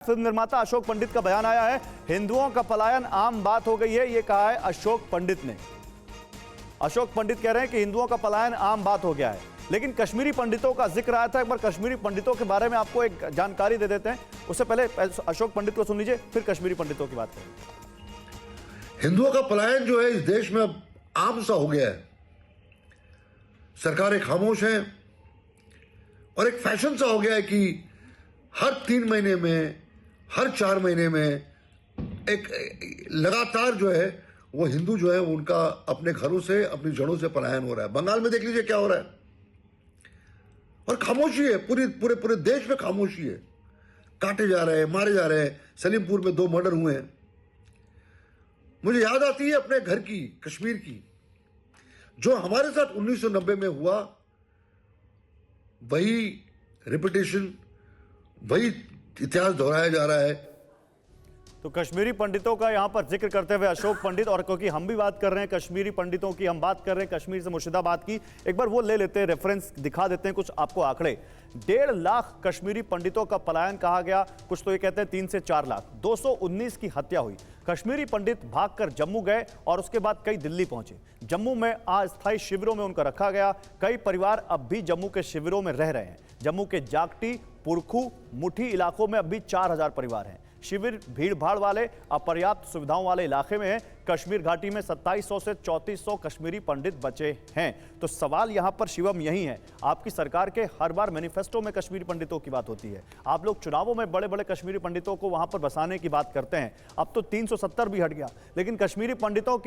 Film निर्माता अशोक पंडित का बयान आया है। हिंदुओं का पलायन आम बात हो गई है, ये कहा है अशोक पंडित ने। अशोक पंडित कह रहे हैं कि हिंदुओं का पलायन आम बात हो गया है, लेकिन कश्मीरी पंडितों का जिक्र आया था। एक बार कश्मीरी पंडितों के बारे में आपको एक जानकारी दे देते हैं, उससे पहले अशोक पंडित को सुन लीजिए, फिर कश्मीरी पंडितों की बात करेंगे। हिंदुओं का पलायन जो है इस देश में अब आम सा हो गया है। सरकारें खामोश हैं और एक फैशन सा हो गया है कि हर 3 महीने में, हर 4 महीने में एक लगातार जो है वो हिंदू जो है उनका अपने घरों से, अपनी जड़ों से पलायन हो रहा है। बंगाल में देख लीजिए क्या हो रहा है, और खामोशी है, पूरे देश में खामोशी है। काटे जा रहे हैं, मारे जा रहे हैं। सलीमपुर में 2 मर्डर हुए हैं। मुझे याद आती है अपने घर की, कश्मीर की, जो हमारे साथ 1990 में हुआ, वही रिपीटेशन, वही इतिहास दोहराया जा रहा है। तो कश्मीरी पंडितों का यहां पर जिक्र करते हुए अशोक पंडित, और क्योंकि हम भी बात कर रहे हैं कश्मीरी पंडितों की, हम बात कर रहे हैं कश्मीर से मुर्शिदाबाद की, एक बार वो ले लेते हैं, रेफरेंस दिखा देते हैं कुछ आपको आंकड़े। 1.5 लाख कश्मीरी पंडितों का पलायन कहा गया, कुछ तो ये कहते हैं 3 से 4 लाख। 219 की हत्या हुई। कश्मीरी पंडित भागकर जम्मू गए और उसके बाद कई दिल्ली पहुंचे। जम्मू में अस्थायी शिविरों में उनका रखा गया। कई परिवार अब भी जम्मू के शिविरों में रह रहे हैं। जम्मू के जागटी, पुरखू, मुठी इलाकों में अब भी 4000 परिवार हैं। शिविर भीड़ भाड़ वाले, अपर्याप्त सुविधाओं वाले इलाके में है। कश्मीर घाटी में 2700 से 3400 कश्मीरी पंडित बचे हैं। तो सवाल यहां पर शिवम यही है, आपकी सरकार के हर बार मैनिफेस्टो में कश्मीरी पंडितों की बात होती है, आप लोग चुनावों में बड़े बड़े कश्मीरी पंडितों को वहां पर बसाने की बात करते हैं। अब तो 370 भी हट गया, लेकिन कश्मीरी पंडितों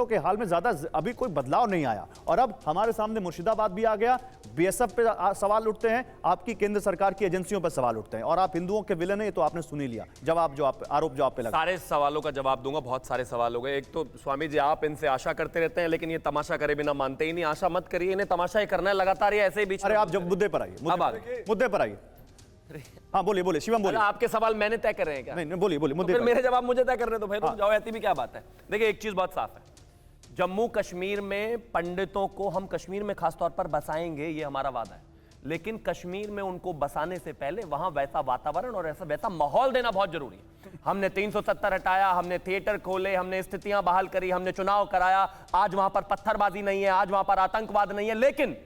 के हाल में ज्यादा अभी कोई बदलाव नहीं आया। और अब हमारे सामने मुर्शिदाबाद भी आ गया। बीएसएफ पे सवाल उठते हैं, आपकी केंद्र सरकार की एजेंसियों पर सवाल उठते हैं, और आप हिंदुओं के विलन है, तो आपने सुन ही लिया जवाब, जो आरोप जो आप पे लगा। सारे सवालों का जवाब दूंगा। बहुत सारे सवाल हो गए। एक तो स्वामी जी, आप इनसे आशा करते रहते हैं, लेकिन ये तमाशा करे बिना मानते ही नहीं। आशा मत करिए, इन्हें तमाशा ही करना है लगातार, ये ऐसे ही बीच। अरे आप जब मुद्दे पर आइए, मुद्दे पर आइए। हाँ बोलिए शिवम, बोलिए। आपके सवाल मैंने तय कर रहे हैं क्या? नहीं, बोलिए मुद्दे पर मेरे जवाब मुझे तय कर रहे हैं, तो फिर जाओ, ऐसी भी क्या बात है। देखिए, एक चीज बहुत साफ है, जम्मू कश्मीर में पंडितों को हम कश्मीर में खासतौर पर बसाएंगे, ये हमारा वादा है। लेकिन कश्मीर में उनको बसाने से पहले वहां वैसा वातावरण और वैसा माहौल देना बहुत जरूरी है। हमने 370 हटाया, हमने थिएटर खोले, हमने स्थितियां बहाल करी, हमने चुनाव कराया। आज वहां पर पत्थरबाजी नहीं है, आज वहां पर आतंकवाद नहीं है, लेकिन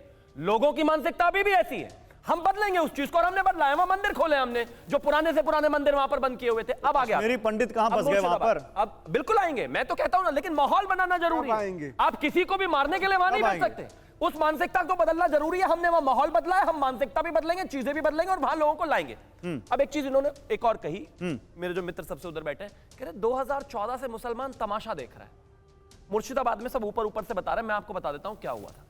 लोगों की मानसिकता अभी भी ऐसी है। हम बदलेंगे उस चीज को, और हमने बदला है। वहां मंदिर खोले हमने, जो पुराने से पुराने मंदिर वहां पर बंद किए हुए थे। अब आ गया मेरी पंडित कहां फंस गए वहां पर? अब बिल्कुल आएंगे, मैं तो कहता हूं ना, लेकिन माहौल बनाना जरूरी है। आप किसी को भी मारने के लिए वहां नहीं बन सकते। उस मानसिकता को बदलना जरूरी है। हमने वहां माहौल बदला है, हम मानसिकता भी बदलेंगे, चीजें भी बदलेंगे, और वहां लोगों को लाएंगे। अब एक चीज इन्होंने एक और कही, मेरे जो मित्र सबसे उधर बैठे हैं, कह रहे 2014 से मुसलमान तमाशा देख रहा है। मुर्शिदाबाद में सब ऊपर से बता रहे हैं, मैं आपको बता देता हूं क्या हुआ था।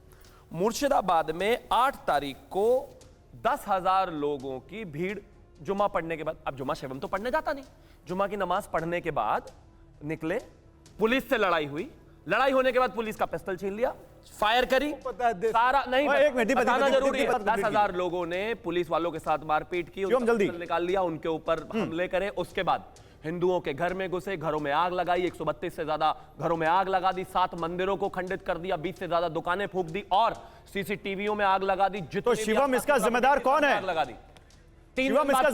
मुर्शिदाबाद में 8 तारीख को 10,000 लोगों की भीड़ जुमा पढ़ने के बाद, अब जुमा शिवम तो पढ़ने जाता नहीं, जुमा की नमाज पढ़ने के बाद निकले, पुलिस से लड़ाई हुई। लड़ाई होने के बाद पुलिस का पिस्टल छीन लिया, फायर करी, सारा नहीं बताना जरूरी है। 10,000 लोगों ने पुलिस वालों के साथ मारपीट की, जल्दी निकाल लिया, उनके ऊपर हमले करे। उसके बाद हिंदुओं के घर में घुसे, घरों में आग लगाई, 132 से ज्यादा घरों में आग लगा दी, 7 मंदिरों को खंडित कर दिया, 20 से ज्यादा दुकानें फूंक दी, और सीसीटीवीओं में आग लगा दी। तो शिवम, इसका जिम्मेदार कौन है? आग लगा दी। इसका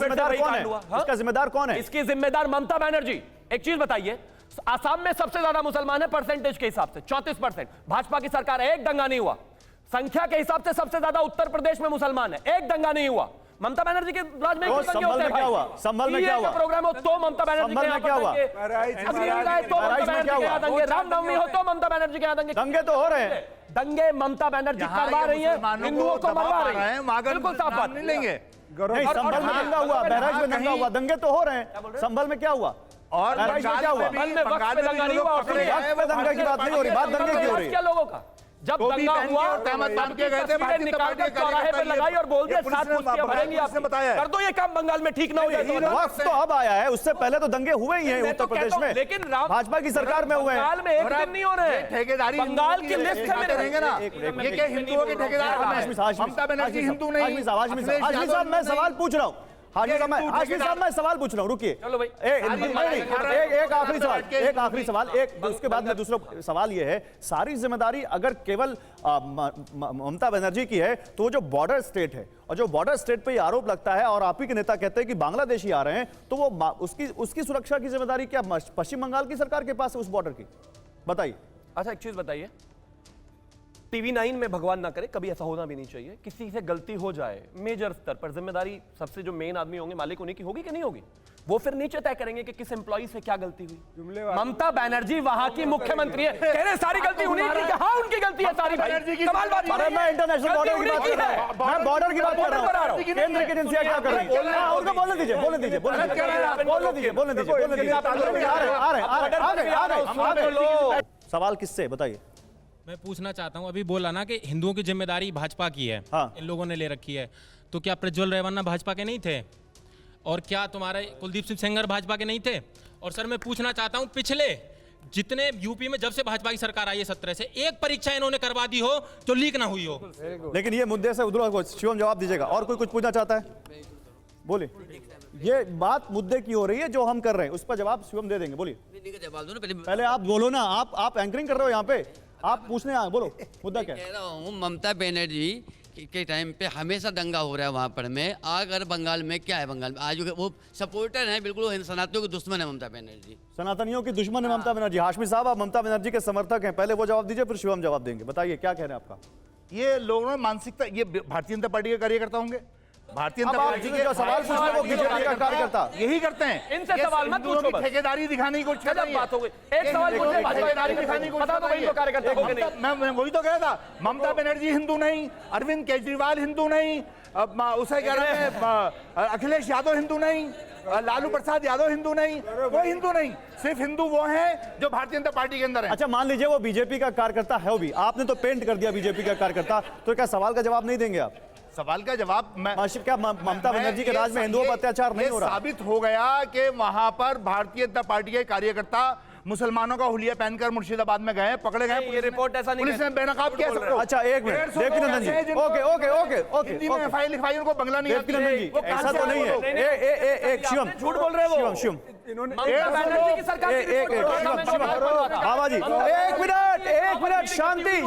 जिम्मेदार कौन है? इसकी जिम्मेदार ममता बनर्जी। एक चीज बताइए, आसाम में सबसे ज्यादा मुसलमान है परसेंटेज के हिसाब से, 34%। भाजपा की सरकार है, एक दंगा नहीं हुआ। संख्या के हिसाब से सबसे ज्यादा उत्तर प्रदेश में मुसलमान है, एक दंगा नहीं हुआ। ममता बनर्जी के राज में संभल में क्या हुआ? संभल में क्या हुआ? प्रोग्राम हो तो ममता बनर्जी के यहाँ क्या हुआ? रामनवमी हो तो ममता बनर्जी के यहाँ दंगे तो हो रहे हैं। दंगे ममता बनर्जी करवा रही है, हिंदुओं को मरवा रही है, बिल्कुल साफ बात। नहीं लेंगे। संभल में दंगा हुआ, बहराइच में दंगा हुआ, दंगे तो हो रहे हैं। संभल में क्या हुआ? और बहराइच में क्या हुआ? वक्त पे दंगा नहीं हुआ, दंगे की बात नहीं हो रही, बात दंगे की हो रही है। लोगों का जब दंगा हुआ, निकालकर चौराहे पे लगाई और बोल दिया 7 कुश्तियां भरेंगी। आपने बताया कर दो ये काम, बंगाल में ठीक ना हो जाए। वक्त तो अब आया है, उससे पहले तो दंगे हुए ही हैं उत्तर प्रदेश में, लेकिन भाजपा की सरकार में हुए हैं। बंगाल में एक दिन नहीं हो रहे हैं। ठेकेदारी बंगाल की लिस्ट में रहेंगे ना, ये क्या हिंदुओं के ठेकेदार? ममता बनर्जी हिंदू नहीं। आजमी साहब, मैं सवाल पूछ रहा हूँ, हाशमी साहब मैं सवाल पूछ रहा हूँ, रुकिए। चलो भाई। एक आखिरी सवाल, उसके बाद में दूसरा सवाल ये है, सारी जिम्मेदारी अगर केवल ममता बनर्जी की है तो वो जो बॉर्डर स्टेट है, और जो बॉर्डर स्टेट पे ये आरोप लगता है और आप ही के नेता कहते हैं कि बांग्लादेशी आ रहे हैं, तो वो उसकी सुरक्षा की जिम्मेदारी क्या पश्चिम बंगाल की सरकार के पास है, उस बॉर्डर की? बताइए। अच्छा, एक चीज बताइए, टीवी 9 में भगवान ना करे, कभी ऐसा होना भी नहीं चाहिए, किसी से गलती हो जाए मेजर स्तर पर, जिम्मेदारी सबसे जो मेन आदमी होंगे, मालिक उन्हीं की होगी कि नहीं होगी? वो फिर नीचे तय करेंगे कि किस एम्प्लॉय से क्या गलती हुई। ममता बनर्जी वहां की मुख्यमंत्री है, कह रहे सारी गलती उन्हीं की, हाँ उनकी गलती है सारी। कमाल बात। अरे मैं इंटरनेशनल बॉर्डर की बात कर रहा हूं, मैं बॉर्डर की बात कर रहा हूं। केंद्र की एजेंसियां क्या कर रही हैं? उनको बोलने दीजिए। सवाल किससे, बताइए। मैं पूछना चाहता हूं, अभी बोला ना कि हिंदुओं की जिम्मेदारी भाजपा की है, हाँ। इन लोगों ने ले रखी है, तो क्या प्रज्वल रेवन्ना भाजपा के नहीं थे? और क्या तुम्हारे कुलदीप सिंह सेंगर भाजपा के नहीं थे? और सर मैं पूछना चाहता हूं, पिछले जितने यूपी में जब से भाजपा की सरकार आई है 17 से, एक परीक्षा इन्होंने करवा दी हो जो लीक ना हुई हो? लेकिन ये मुद्दे से उधर शिवम जवाब दीजिएगा। और कोई कुछ पूछना चाहता है? बोलिए। ये बात मुद्दे की हो रही है जो हम कर रहे हैं, उस पर जवाब शिवम दे देंगे। बोलिए। पहले आप बोलो ना, आप एंकरिंग कर रहे हो यहाँ पे, आप पूछने आए, बोलो मुद्दा क्या है? कह रहा हूँ ममता बनर्जी के टाइम पे हमेशा दंगा हो रहा है वहाँ पर में। अगर बंगाल में क्या है, बंगाल में आज वो सपोर्टर है, बिल्कुल वो सनातनियों के दुश्मन है ममता बनर्जी, सनातनियों की दुश्मन है ममता बनर्जी। हाशमी साहब, आप ममता बनर्जी के समर्थक हैं, पहले वो जवाब दीजिए, फिर शिवम जवाब देंगे। बताइए क्या कह रहे हैं आपका? ये लोगों में मानसिकता, ये भारतीय जनता पार्टी के कार्यकर्ता होंगे, भारतीय जनता पार्टी के सवाल पूछ रहे हो, बीजेपी का कार्यकर्ता यही करते हैं। इनसे सवाल मत पूछो, बस। ठेकेदारी दिखाने की कोशिश कर रही है। बात हो गई, एक सवाल पूछे, ठेकेदारी दिखाने की कोशिश बता दो कर रही भाई, कार्यकर्ता हो कि नहीं? मैं वही तो कह रहा था, ममता बनर्जी हिंदू नहीं, अरविंद केजरीवाल हिंदू नहीं, उसे कह रहे हैं अखिलेश यादव हिंदू नहीं, लालू प्रसाद यादव हिंदू नहीं, वो हिंदू नहीं, सिर्फ हिंदू वो हैं जो भारतीय जनता पार्टी के अंदर है। अच्छा, मान लीजिए वो बीजेपी का कार्यकर्ता है, वो भी आपने तो पेंट कर दिया बीजेपी का कार्यकर्ता, तो क्या सवाल का जवाब नहीं देंगे आप? सवाल का जवाब क्या ममता बनर्जी के राज में हिंदुओं पर अत्याचार नहीं हो रहा? साबित हो गया कि वहां पर भारतीय जनता पार्टी के कार्यकर्ता मुसलमानों का हुलिया पहनकर मुर्शिदाबाद में गए, पकड़े गए। ये रिपोर्ट ऐसा नहीं पुलिस ने बेनकाब किया सबको। अच्छा, एक मिनट, देखिए नंदन जी, ओके हिंदी में एफआईआर लिखवाई, उनको बंगला नहीं आती। नंदन जी, ऐसा तो नहीं है। एक शिवम, झूठ बोल रहे हो। शिवम ममता बनर्जी की सरकार की रिपोर्ट, बाबा जी, एक मिनट, शांति,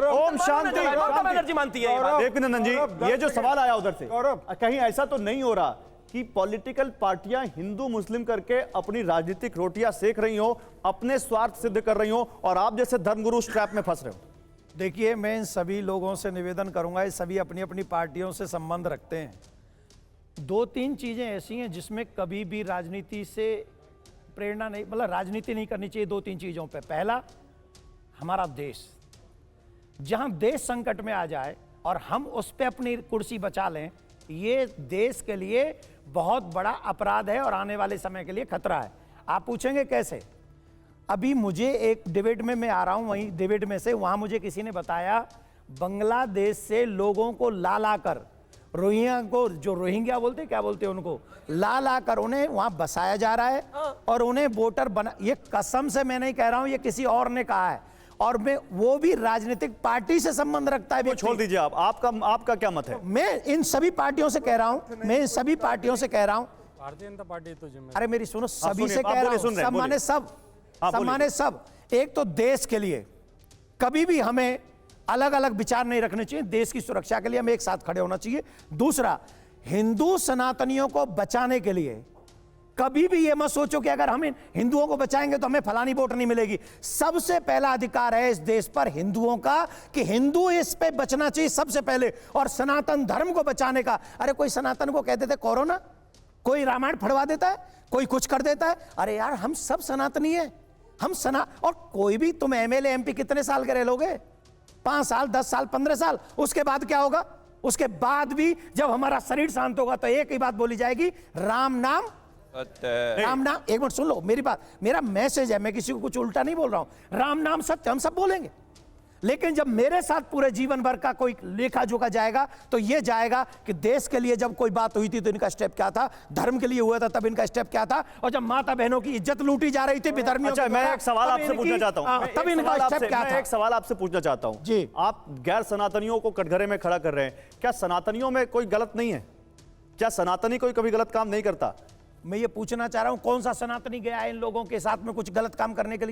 ओम शांति। ममता बनर्जी मानती है ये बात। देखिए नंदन जी, ये जो सवाल आया उधर से, कहीं ऐसा तो नहीं हो रहा कि पॉलिटिकल पार्टियां हिंदू मुस्लिम करके अपनी राजनीतिक रोटियां सेक रही हो, अपने स्वार्थ सिद्ध कर रही हो, और आप जैसे धर्मगुरु ट्रैप में फंस रहे हो? देखिए, मैं इन सभी लोगों से निवेदन करूंगा, ये सभी अपनी अपनी पार्टियों से संबंध रखते हैं। 2-3 चीजें ऐसी हैं जिसमें कभी भी राजनीति से प्रेरणा नहीं, मतलब राजनीति नहीं करनी चाहिए 2-3 चीजों पे। पहला, हमारा देश, जहां देश संकट में आ जाए और हम उस पे अपनी कुर्सी बचा लें, ये देश के लिए बहुत बड़ा अपराध है और आने वाले समय के लिए खतरा है। आप पूछेंगे कैसे? अभी मुझे एक डिबेट में मैं आ रहा हूं, वहीं डिबेट में से वहां मुझे किसी ने बताया, बांग्लादेश से लोगों को ला कर, रोहिंग्या को, जो रोहिंग्या बोलते क्या बोलते हैं उनको, ला कर उन्हें वहां बसाया जा रहा है और उन्हें वोटर बना। ये कसम से मैं नहीं कह रहा हूं, ये किसी और ने कहा है, और मैं वो भी राजनीतिक पार्टी से संबंध रखता है। छोड़ दीजिए, आपका क्या मत है? मैं इन सभी पार्टियों से कह रहा हूं, भारतीय जनता पार्टी तो अरे मेरी सुनो, सभी से कह रहा हूं, सब माने सब। एक तो देश के लिए कभी भी हमें अलग अलग विचार नहीं रखने चाहिए, देश की सुरक्षा के लिए हमें एक साथ खड़े होना चाहिए। दूसरा, हिंदू सनातनियों को बचाने के लिए कभी भी ये मत सोचो कि अगर हम हिंदुओं को बचाएंगे तो हमें फलानी वोट नहीं मिलेगी। सबसे पहला अधिकार है इस देश पर हिंदुओं का कि हिंदू इस पे बचना चाहिए सबसे पहले, और सनातन धर्म को बचाने का। अरे कोई सनातन को कह देते कोरोना, कोई रामायण फड़वा देता है, कोई कुछ कर देता है। अरे यार, हम सब सनातनी है, और कोई भी, तुम एमएलए एमपी कितने साल के रह लोगे? 5 साल, 10 साल, 15 साल, उसके बाद क्या होगा? उसके बाद भी जब हमारा शरीर शांत होगा तो एक ही बात बोली जाएगी, राम नाम। राम नाम, एक मिनट सुन लो मेरी बात, मेरा मैसेज है, मैं किसी को कुछ उल्टा नहीं बोल रहा हूं। राम नाम सत्य, हम सब बोलेंगे, लेकिन जब मेरे साथ पूरे जीवन भर का कोई लेखा जोखा जाएगा तो ये जाएगा कि देश के लिए जब कोई बात हुई थी तो इनका स्टेप क्या था, धर्म के लिए हुआ था तब इनका स्टेप क्या था, और जब माता बहनों की इज्जत लूटी जा रही थी विधर्मियों। अच्छा, मैं एक सवाल आपसे पूछना चाहता हूं, तब इनका स्टेप क्या था? एक सवाल आपसे पूछना चाहता हूं जी। आप गैर सनातनियों को कटघरे में खड़ा कर रहे हैं, क्या सनातनियों में कोई गलत नहीं है? क्या सनातनी कोई कभी गलत काम नहीं करता? मैं ये पूछना चाह रहा हूं कौन सा सनातनी गया है इन लोगों के साथ में कुछ गलत काम करने के लिए?